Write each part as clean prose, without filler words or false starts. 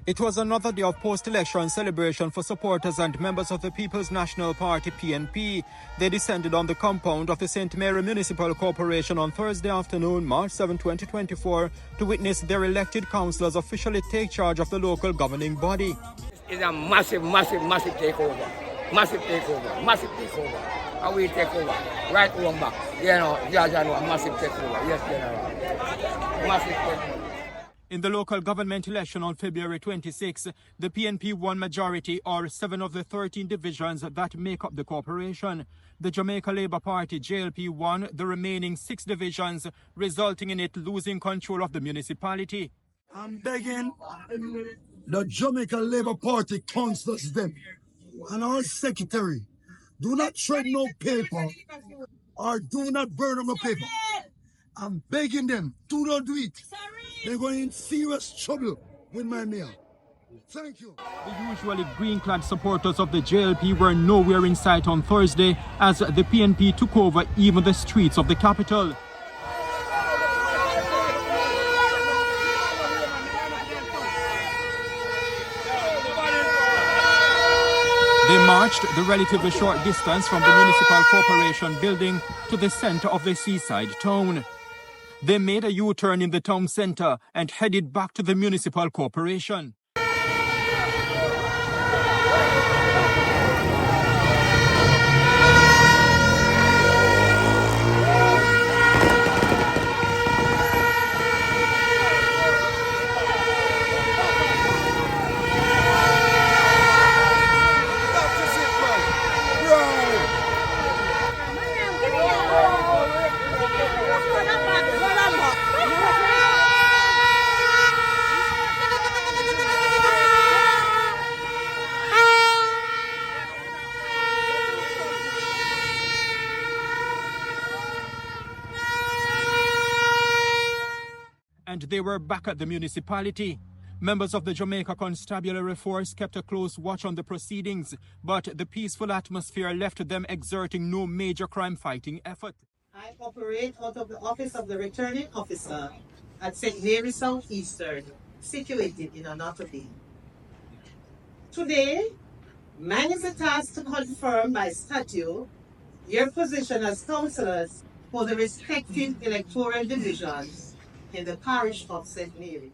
It was another day of post-election celebration for supporters and members of the People's National Party (PNP). They descended on the compound of the St Mary Municipal Corporation on Thursday afternoon, March 7, 2024, to witness their elected councillors officially take charge of the local governing body. It's a massive takeover. Massive takeover. And we take over. Right on back. A massive takeover. Yes, General. Massive takeover. In the local government election on February 26, the PNP won majority, or 7 of the 13 divisions that make up the corporation. The Jamaica Labour Party (JLP) won the remaining 6 divisions, resulting in it losing control of the municipality. I'm begging the Jamaica Labour Party councillors them and our secretary, do not shred no paper or do not burn up no paper. I'm begging them, do not do it. They're going in serious trouble with my mayor. Thank you. The usually green-clad supporters of the JLP were nowhere in sight on Thursday as the PNP took over even the streets of the capital. They marched the relatively short distance from the Municipal Corporation building to the center of the seaside town. They made a U-turn in the town center and headed back to the Municipal Corporation. And they were back at the municipality. Members of the Jamaica Constabulary Force kept a close watch on the proceedings, but the peaceful atmosphere left them exerting no major crime-fighting effort. I operate out of the office of the returning officer at St Mary Southeastern, situated in Anatoly. Today, mine is the task to confirm by statute your position as councillors for the respective electoral divisions in the parish of St Mary.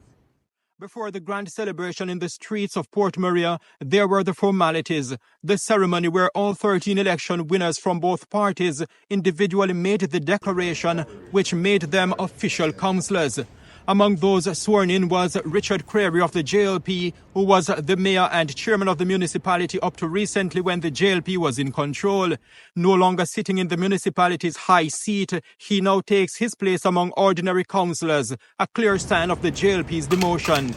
Before the grand celebration in the streets of Port Maria, there were the formalities, the ceremony where all 13 election winners from both parties individually made the declaration which made them official councillors. Among those sworn in was Richard Creary of the JLP, who was the mayor and chairman of the municipality up to recently when the JLP was in control. No longer sitting in the municipality's high seat, he now takes his place among ordinary councillors, a clear sign of the JLP's demotion.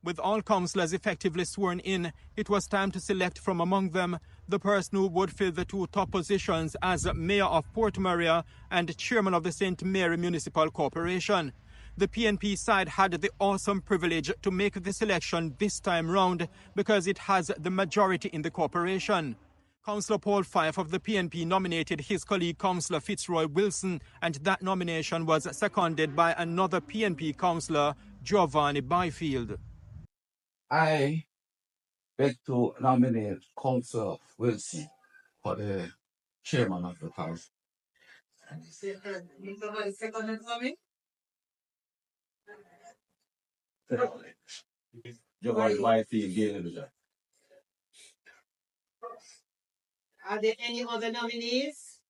With all councillors effectively sworn in, it was time to select from among them the person who would fill the 2 top positions as Mayor of Port Maria and Chairman of the St Mary Municipal Corporation. The PNP side had the awesome privilege to make the selection this time round because it has the majority in the corporation. Councillor Paul Fife of the PNP nominated his colleague Councillor Fitzroy Wilson, and that nomination was seconded by another PNP councillor, Giovanni Byfield. I beg to nominate Councillor Wilson for the chairman of the parish. Are there any other nominees?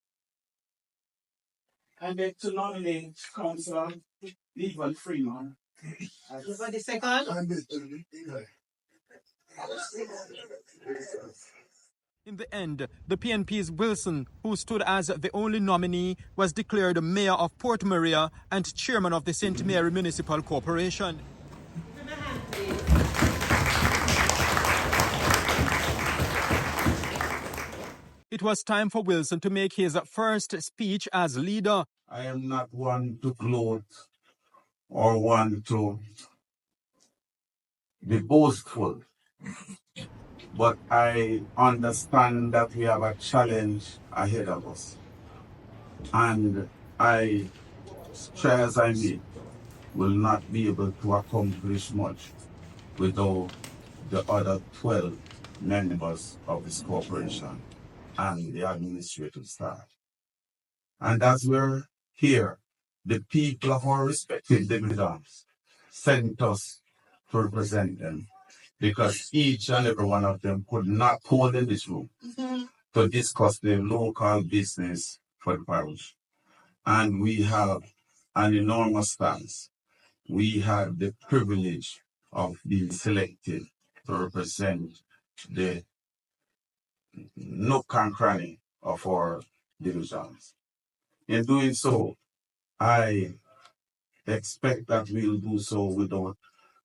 I beg to nominate Councillor Levan Freeman. For the second? In the end, the PNP's Wilson, who stood as the only nominee, was declared Mayor of Port Maria and Chairman of the St Mary Municipal Corporation. It was time for Wilson to make his first speech as leader. I am not one to gloat or one to be boastful. but I understand that we have a challenge ahead of us. And I, try as I may, will not be able to accomplish much without the other 12 members of this corporation and the administrative staff. And as we're here, the people of our respective divisions sent us to represent them because each and every one of them could not hold in this room to discuss their local business for the parish. And we have an enormous task. We have the privilege of being selected to represent the nook and cranny of our divisions. In doing so, I expect that we'll do so without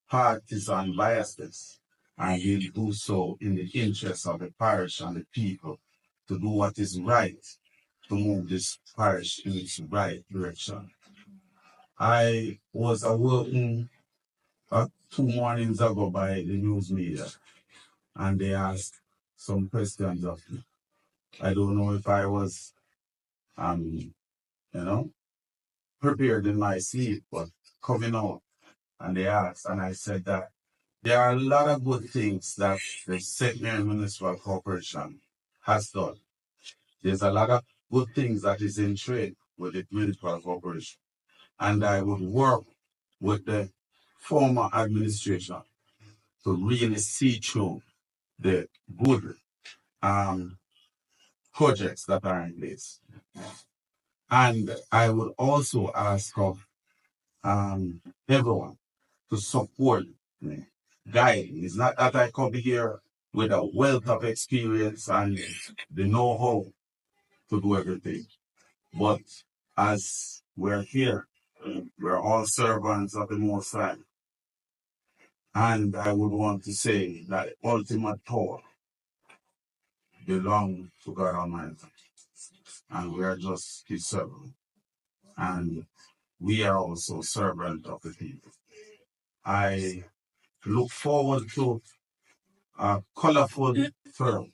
partisan biases, and we'll do so in the interest of the parish and the people to do what is right to move this parish in its right direction. I was awoken 2 mornings ago by the news media, and they asked some questions of me. I don't know if I was, you know, prepared in my sleep, but coming out, and they asked, and I said that there are a lot of good things that the St Mary Municipal Corporation has done. There's a lot of good things that is in trade with the municipal corporation, and I would work with the former administration to really see through the good projects that are in place. And I would also ask of everyone to support me, guide me. It's not that I come here with a wealth of experience and the know-how to do everything. But as we're here, we're all servants of the Most High. And I would want to say that ultimate power belongs to God Almighty. And we are just His servant. And we are also servants of the people. I look forward to a colorful term.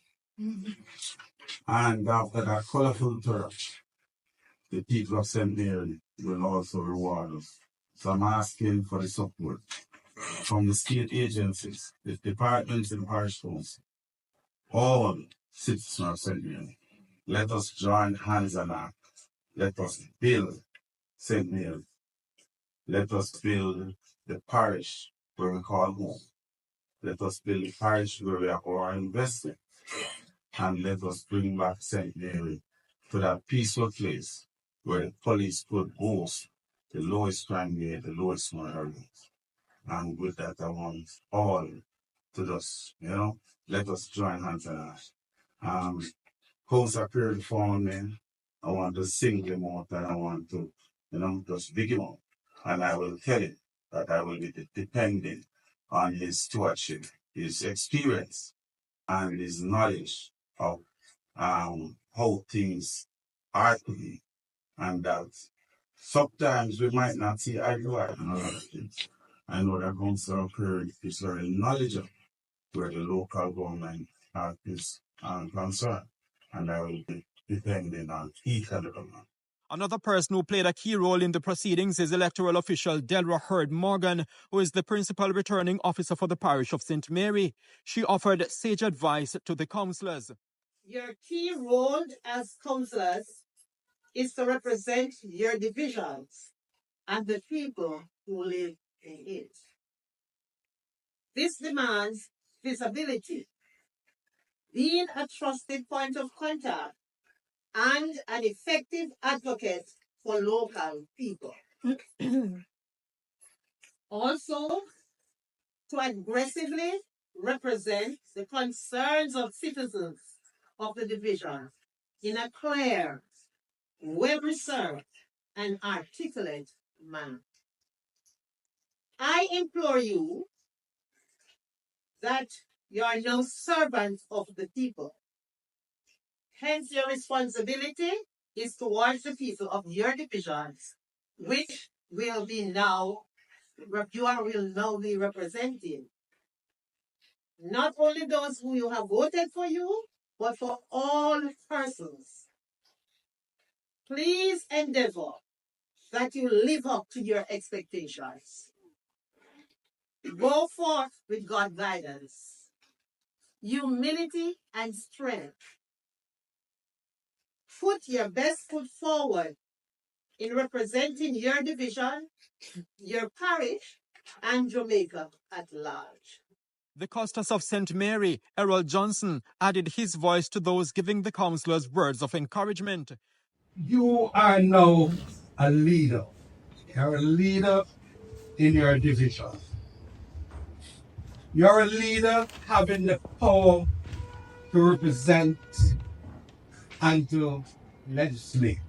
And after that colorful term, the people of St. Mary will also reward us. So I'm asking for the support from the state agencies, the departments and parish council, all citizens of St. Mary. Let us join hands and act. Let us build St. Mary. Let us build the parish where we call home. Let us build the parish where we are investing. And let us bring back St. Mary to that peaceful place where the police could boast the lowest crime rate, the lowest murder rate. And with that, I want all to just, let us join hands and act. Hosts are prayer for me. I want to sing them out and I want to, just big him up. And I will tell him that I will be depending on his stewardship, his experience, and his knowledge of how things are to be. And that sometimes we might not see eye to eye on a lot of things. I know that Councillor Perry is very knowledgeable where the local government is concerned. And I will be depending on each and every one. Another person who played a key role in the proceedings is electoral official Delra Heard Morgan, who is the principal returning officer for the parish of St. Mary. She offered sage advice to the councillors. Your key role as councillors is to represent your divisions and the people who live in it. This demands visibility, being a trusted point of contact, and an effective advocate for local people. Also, to aggressively represent the concerns of citizens of the division in a clear, well-researched, and articulate manner. I implore you that you are now servants of the people. Hence, your responsibility is towards the people of your divisions, which will be now, you will now be representing. not only those who you have voted for you, but for all persons. Please endeavor that you live up to your expectations. Go forth with God's guidance, humility, and strength. Put your best foot forward in representing your division, your parish, and Jamaica at large. The Custos of St Mary, Errol Johnson, added his voice to those giving the councillors words of encouragement. You are now a leader. You're a leader in your division. You're a leader having the power to represent and to legislate.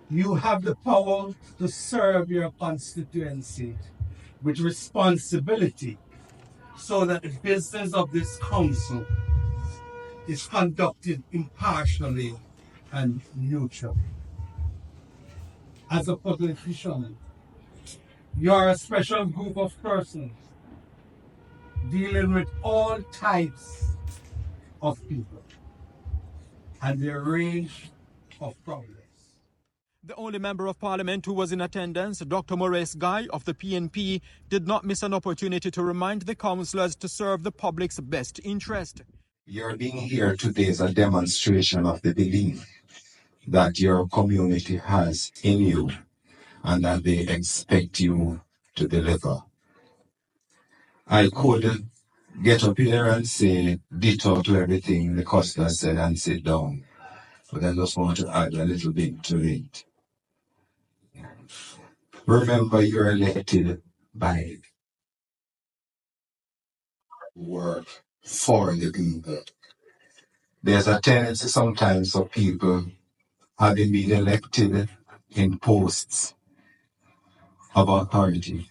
You have the power to serve your constituency with responsibility so that the business of this council is conducted impartially and neutrally. As a politician, you're a special group of persons dealing with all types of people and their range of problems. The only member of parliament who was in attendance, Dr. Maurice Guy of the PNP, did not miss an opportunity to remind the councillors to serve the public's best interest. Your being here today is a demonstration of the belief that your community has in you and that they expect you to deliver. I could get up here and say, ditto to everything the Costa said and sit down, but I just want to add a little bit to it. Remember, you're elected by work for the people. There's a tendency sometimes of people having been elected in posts of authority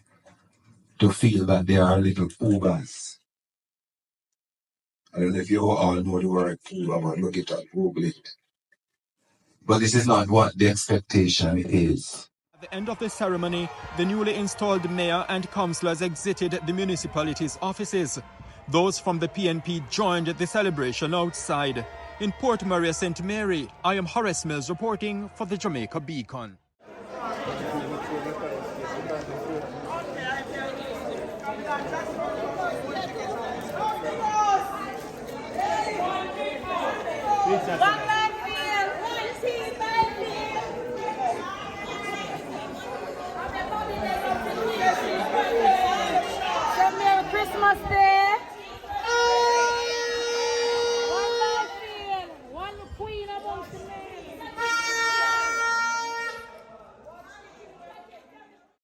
to feel that they are little Ubers. I don't know if you all know the word Uber, but look it up, Google it. But this is not what the expectation is. At the end of the ceremony, the newly installed mayor and councillors exited the municipality's offices. Those from the PNP joined the celebration outside. In Port Maria, St Mary, I am Horace Mills reporting for the Jamaica Beacon. Christmas Day. One life, one queen amongst the men.